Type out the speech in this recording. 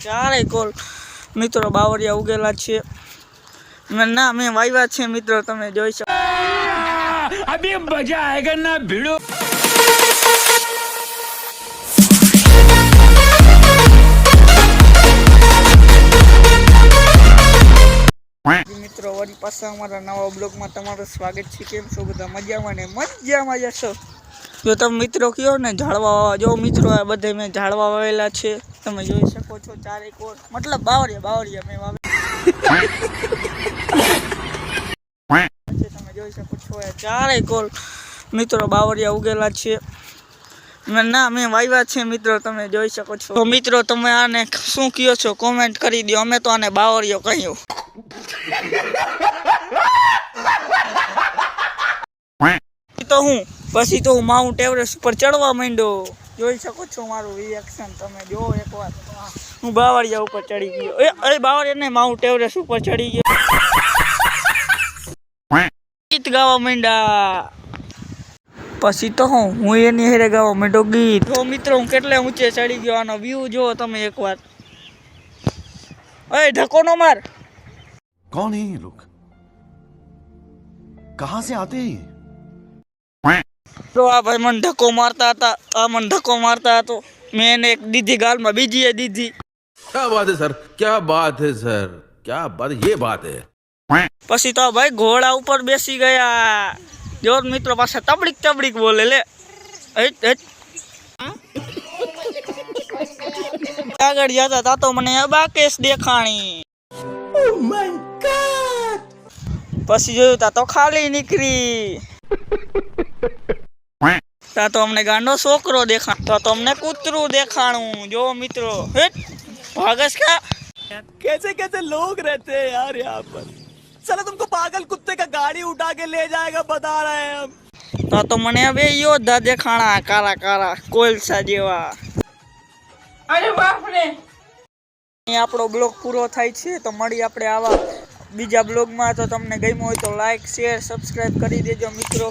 चारे कोल मित्रों बावरिया उगेला छे ना मैं वाव्या छे मित्रों तमे जोई शको अभी मजा आएगा ना भिड़ो। मित्रों वरी पाछा अमारा नवा ब्लॉग में तमारुं स्वागत छे। केम छो बधा मजामां ने मजामां जशो। जो तमे मित्रों कहो ने झाड़वा वावा जो मित्रों आ बधे मैं झाड़वा वावेला छे तमे जोई शको छो। चारे कोर मतलब बावरिया बावरिया मैं वावे तमे जोई शको छो। चारे कोर मित्रों बावरिया उगेला छे ना मैं वाव्या छे मित्रों तमे जोई शको छो। तो मित्रों तमे आने शुं कहो छो कमेंट करी दो। अमे तो आने बावरियो कह्यो। तो हूँ पछी तो माउंट एवरेस्ट पर चढ़वा मांड्यो। जोई शको छो मारू रिएक्शन तमे जो एक बार हूँ बावरिया ऊपर चढ़ी गयो। ए बावरिया ने माउंट एवरेस्ट ऊपर चढ़ी गयो। गीत गावा मांड्या पछी तो हूँ एनी हेरे गावा मांड्यो गीत। तो मित्रों हूँ केटले ऊंचे चढ़ी गयो। आनो व्यू जो तमे एक बार। ए ढको नो मार। कौन है ये लोग, कहां से आते हैं? तो आ भाई मन धक्को मारता था। आ मन धक्को मारता तो मैंने एक दीदी गाल में बीजी है दीदी। क्या बात है सर, क्या बात है सर, क्या बात, ये बात है। पछी तो भाई घोड़ा ऊपर बेसी गया। जो मित्रों पास तबड़ीक तबड़ीक बोले ले आगळ जाता था तो मने अबाकेस देखाणी। पछी जोयुं ता तो खाली निकरी। ता तो हमने गांडो छोकरो देखा तो हमने कूतरू देखाणु। जो मित्रों भागस क्या कैसे कैसे लोग रहते हैं यार यहाँ पर। चलो तुमको पागल कुत्ते का गाड़ी उठा के ले जाएगा बता रहे हैं हम। तो मने अब योद्धा देखाणा काला काला कोलसा जेवा। अरे बाप रे आपणो ब्लॉग पूरो थाय छे। तो मळी आपणे आवा बीजा ब्लॉग में। तो तमने गम्यो होय तो लाइक शेर सब्सक्राइब करी देजो मित्रों।